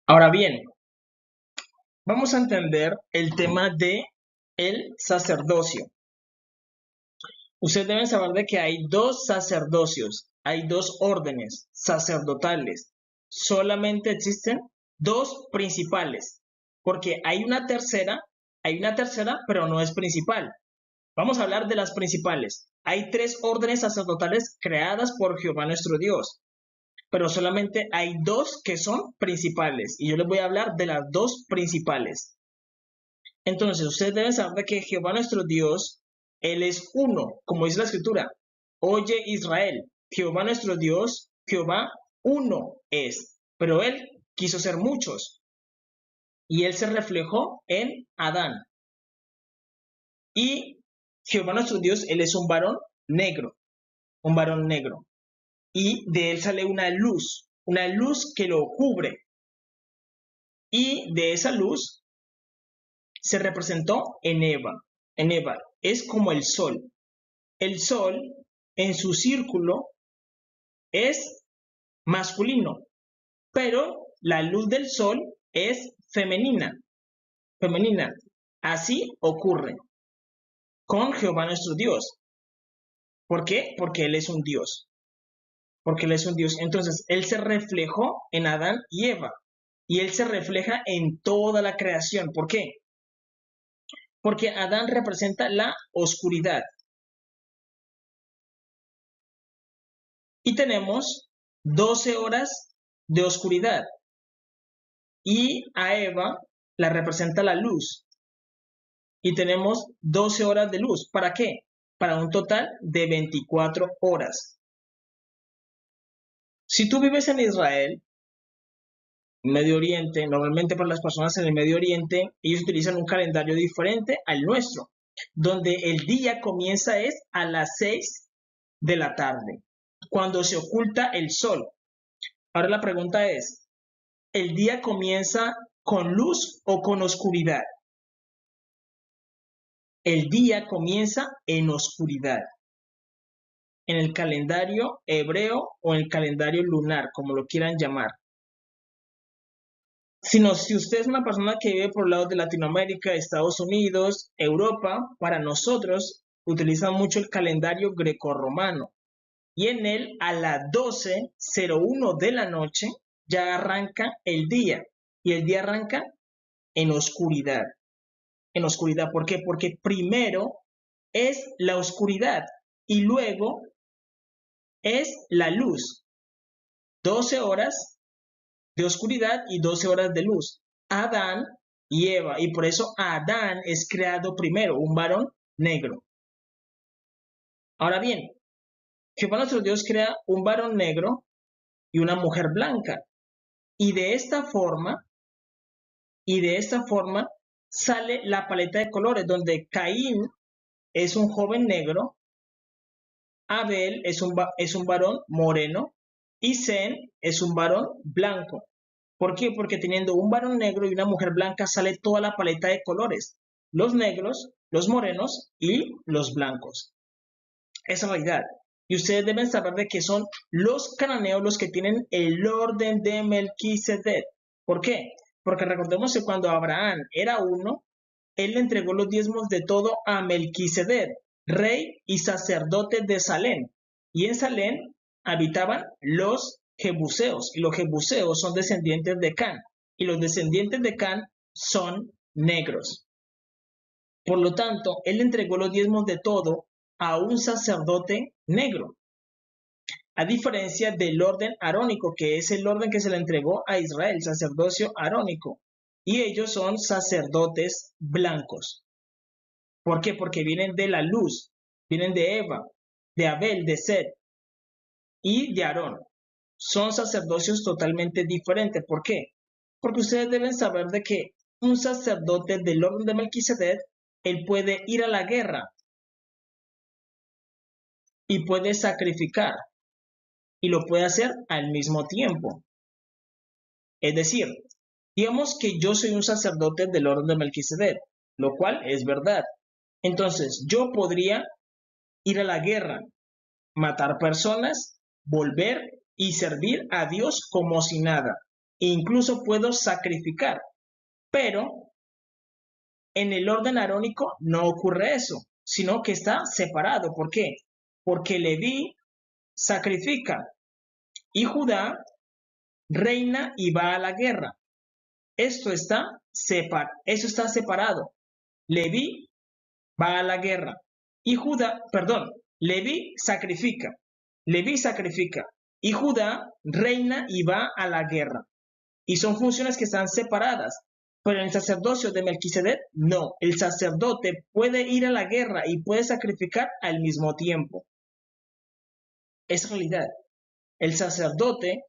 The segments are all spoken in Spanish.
Ahora bien, vamos a entender el tema de el sacerdocio. Ustedes deben saber de que hay dos sacerdocios, hay dos órdenes sacerdotales. Solamente existen dos principales, porque hay una tercera, pero no es principal. Vamos a hablar de las principales. Hay tres órdenes sacerdotales creadas por Jehová nuestro Dios, pero solamente hay dos que son principales, y yo les voy a hablar de las dos principales. Entonces, ustedes deben saber de que Jehová nuestro Dios, Él es uno, como dice la Escritura. Oye Israel, Jehová nuestro Dios, Jehová uno es, pero Él quiso ser muchos, y Él se reflejó en Adán. Y Jehová nuestro Dios, Él es un varón negro, y de Él sale una luz que lo cubre, y de esa luz se representó en Eva. En Eva es como el sol. El sol en su círculo es masculino, pero la luz del sol es femenina. Así ocurre con Jehová nuestro Dios. ¿Por qué? Porque Él es un Dios. Porque Él es un Dios. Entonces, Él se reflejó en Adán y Eva. Y Él se refleja en toda la creación. ¿Por qué? Porque Adán representa la oscuridad. Y tenemos 12 horas de oscuridad. Y a Eva la representa la luz. Y tenemos 12 horas de luz. ¿Para qué? Para un total de 24 horas. Si tú vives en Israel, Medio Oriente, normalmente para las personas en el Medio Oriente, ellos utilizan un calendario diferente al nuestro, donde el día comienza es a las 6 de la tarde, cuando se oculta el sol. Ahora la pregunta es, ¿el día comienza con luz o con oscuridad? El día comienza en oscuridad, en el calendario hebreo o en el calendario lunar, como lo quieran llamar. Si usted es una persona que vive por lados de Latinoamérica, Estados Unidos, Europa, para nosotros utilizan mucho el calendario grecorromano. Y en él a las 12:01 de la noche ya arranca el día. Y el día arranca en oscuridad. En oscuridad, ¿por qué? Porque primero es la oscuridad y luego es la luz. 12 horas de oscuridad y 12 horas de luz. Adán y Eva, y por eso Adán es creado primero, un varón negro. Ahora bien, Jehová nuestro Dios crea un varón negro y una mujer blanca. Y de esta forma, sale la paleta de colores, donde Caín es un joven negro, Abel es un varón moreno y Zen es un varón blanco. ¿Por qué? Porque teniendo un varón negro y una mujer blanca sale toda la paleta de colores. Los negros, los morenos y los blancos. Esa es la realidad. Y ustedes deben saber de que son los cananeos los que tienen el orden de Melquisedec. ¿Por qué? Porque recordemos que cuando Abraham era uno, él le entregó los diezmos de todo a Melquisedec, rey y sacerdote de Salem. Y en Salem habitaban los jebuseos, y los jebuseos son descendientes de Can, y los descendientes de Can son negros. Por lo tanto, él entregó los diezmos de todo a un sacerdote negro, a diferencia del orden arónico, que es el orden que se le entregó a Israel, el sacerdocio arónico, y ellos son sacerdotes blancos. ¿Por qué? Porque vienen de la luz, vienen de Eva, de Abel, de Set y de Aarón. Son sacerdocios totalmente diferentes. ¿Por qué? Porque ustedes deben saber de que un sacerdote del orden de Melquisedec, él puede ir a la guerra y puede sacrificar y lo puede hacer al mismo tiempo. Es decir, digamos que yo soy un sacerdote del orden de Melquisedec, lo cual es verdad. Entonces, yo podría ir a la guerra, matar personas, volver y servir a Dios como si nada. incluso puedo sacrificar. Pero en el orden arónico no ocurre eso, sino que está separado. ¿Por qué? Porque Leví sacrifica y Judá reina y va a la guerra. Eso está separado. Leví va a la guerra y Leví sacrifica. Leví sacrifica y Judá reina y va a la guerra. Y son funciones que están separadas. Pero en el sacerdocio de Melquisedec, no. El sacerdote puede ir a la guerra y puede sacrificar al mismo tiempo. Es realidad. El sacerdote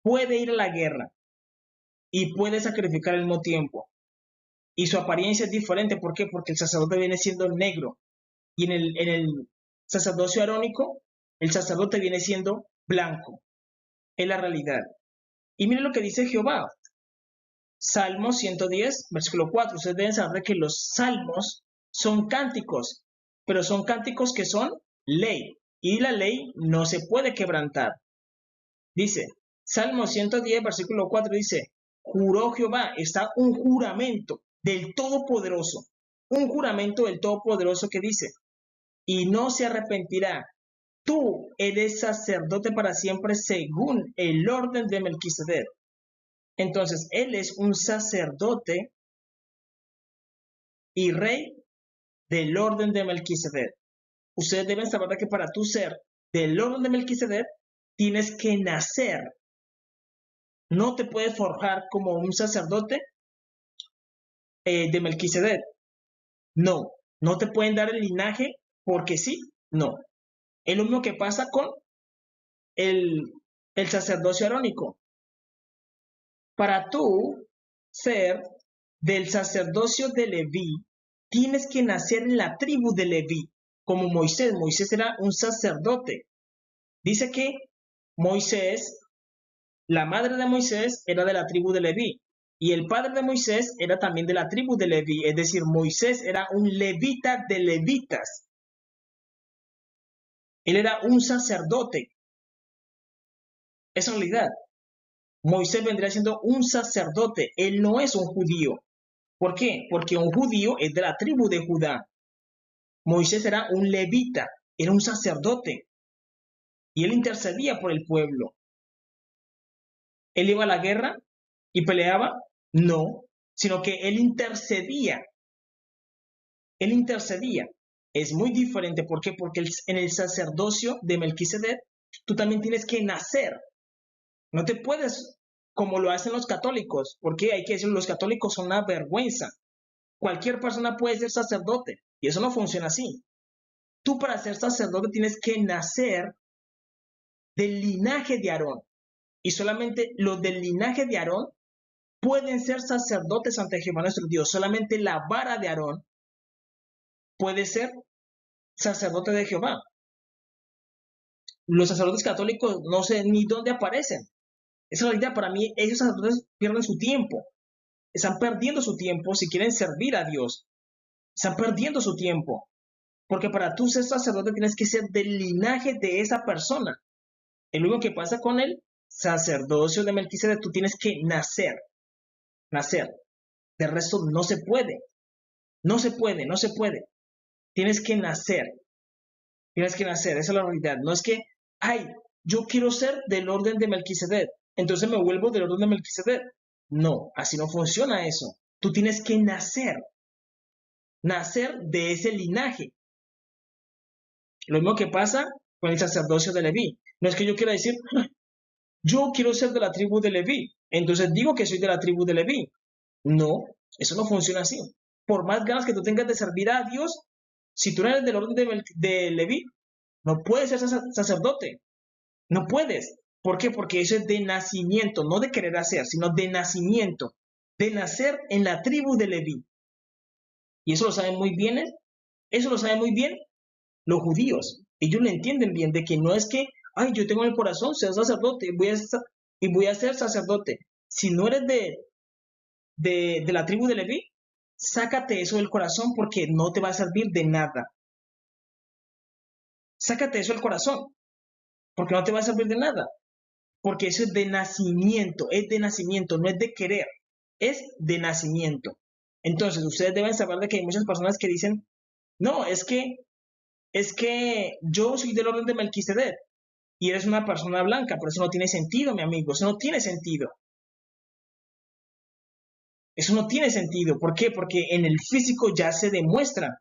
puede ir a la guerra y puede sacrificar al mismo tiempo. Y su apariencia es diferente. ¿Por qué? Porque el sacerdote viene siendo negro. Y en el sacerdocio arónico, el sacerdote viene siendo blanco. Es la realidad. Y miren lo que dice Jehová. Salmo 110, versículo 4. Ustedes deben saber que los salmos son cánticos, pero son cánticos que son ley. Y la ley no se puede quebrantar. Dice, Salmo 110, versículo 4 dice, juró Jehová, está un juramento del Todopoderoso. Un juramento del Todopoderoso que dice, y no se arrepentirá. Tú eres sacerdote para siempre según el orden de Melquisedec. Entonces, él es un sacerdote y rey del orden de Melquisedec. Ustedes deben saber que para tú ser del orden de Melquisedec, tienes que nacer. No te puedes forjar como un sacerdote de Melquisedec. No, no te pueden dar el linaje porque sí, no. Es lo mismo que pasa con el sacerdocio arónico. Para tú ser del sacerdocio de Leví, tienes que nacer en la tribu de Leví, como Moisés. Moisés era un sacerdote. Dice que Moisés, la madre de Moisés era de la tribu de Leví, y el padre de Moisés era también de la tribu de Leví, es decir, Moisés era un levita de levitas. Él era un sacerdote. Es realidad. Moisés vendría siendo un sacerdote, él no es un judío. ¿Por qué? Porque un judío es de la tribu de Judá. Moisés era un levita, era un sacerdote, y él intercedía por el pueblo. ¿Él iba a la guerra y peleaba? No, sino que él intercedía. Él intercedía. Es muy diferente. ¿Por qué? Porque en el sacerdocio de Melquisedec, tú también tienes que nacer. No te puedes, como lo hacen los católicos, porque hay que decir, los católicos son una vergüenza. Cualquier persona puede ser sacerdote, y eso no funciona así. Tú para ser sacerdote tienes que nacer del linaje de Aarón. Y solamente los del linaje de Aarón pueden ser sacerdotes ante Jehová nuestro Dios. Solamente la vara de Aarón puede ser sacerdote de Jehová. Los sacerdotes católicos no sé ni dónde aparecen. Esa es la idea. Para mí, esos sacerdotes pierden su tiempo. Están perdiendo su tiempo si quieren servir a Dios. Están perdiendo su tiempo. Porque para tú ser sacerdote tienes que ser del linaje de esa persona. Es lo mismo que pasa con el sacerdocio de Melquisedec. Tú tienes que nacer. Nacer. De resto no se puede. No se puede, no se puede. Tienes que nacer. Tienes que nacer. Esa es la realidad. No es que, ay, yo quiero ser del orden de Melquisedec, entonces me vuelvo del orden de Melquisedec. No, así no funciona eso. Tú tienes que nacer. Nacer de ese linaje. Lo mismo que pasa con el sacerdocio de Leví. No es que yo quiera decir, yo quiero ser de la tribu de Leví, entonces digo que soy de la tribu de Leví. No, eso no funciona así. Por más ganas que tú tengas de servir a Dios, si tú eres del orden de Leví, no puedes ser sacerdote. No puedes. ¿Por qué? Porque eso es de nacimiento, no de querer hacer, sino de nacimiento. De nacer en la tribu de Leví. Y eso lo saben muy bien, eso lo saben muy bien los judíos. Ellos lo entienden bien, de que no es que, ay, yo tengo en el corazón ser sacerdote y voy a ser sacerdote. Si no eres de la tribu de Leví, sácate eso del corazón porque no te va a servir de nada. Sácate eso del corazón porque no te va a servir de nada. porque eso es de nacimiento, no es de querer, es de nacimiento. Entonces, ustedes deben saber de que hay muchas personas que dicen, no, es que yo soy del orden de Melquisedec y eres una persona blanca, pero eso no tiene sentido, mi amigo, eso no tiene sentido. Eso no tiene sentido. ¿Por qué? Porque en el físico ya se demuestra.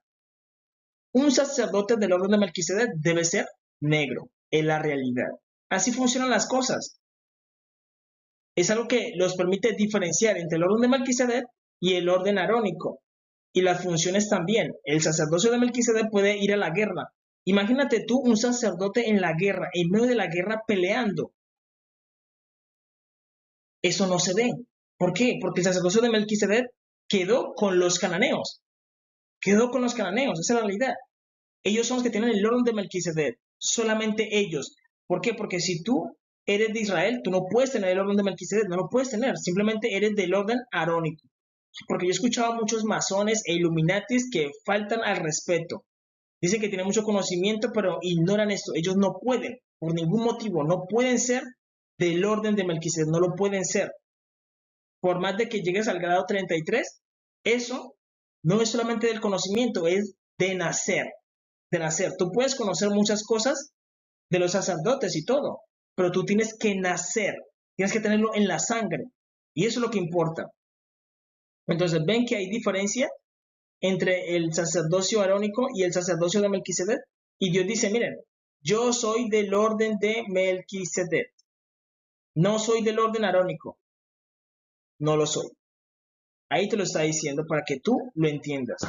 Un sacerdote del orden de Melquisedec debe ser negro, en la realidad. Así funcionan las cosas. Es algo que los permite diferenciar entre el orden de Melquisedec y el orden arónico. Y las funciones también. El sacerdocio de Melquisedec puede ir a la guerra. Imagínate tú un sacerdote en la guerra, en medio de la guerra peleando. Eso no se ve. ¿Por qué? Porque el sacerdocio de Melquisedec quedó con los cananeos. Quedó con los cananeos, esa es la realidad. Ellos son los que tienen el orden de Melquisedec. Solamente ellos. ¿Por qué? Porque si tú eres de Israel, tú no puedes tener el orden de Melquisedec, no lo puedes tener. Simplemente eres del orden arónico. Porque yo he escuchado a muchos masones e illuminatis que faltan al respeto. Dicen que tienen mucho conocimiento, pero ignoran esto. Ellos no pueden, por ningún motivo, no pueden ser del orden de Melquisedec, no lo pueden ser. Por más de que llegues al grado 33, eso no es solamente del conocimiento, es de nacer. De nacer. Tú puedes conocer muchas cosas de los sacerdotes y todo, pero tú tienes que nacer, tienes que tenerlo en la sangre. Y eso es lo que importa. Entonces, ven que hay diferencia entre el sacerdocio arónico y el sacerdocio de Melquisedec. Y Dios dice, miren, yo soy del orden de Melquisedec. No soy del orden arónico. No lo soy. Ahí te lo está diciendo para que tú lo entiendas.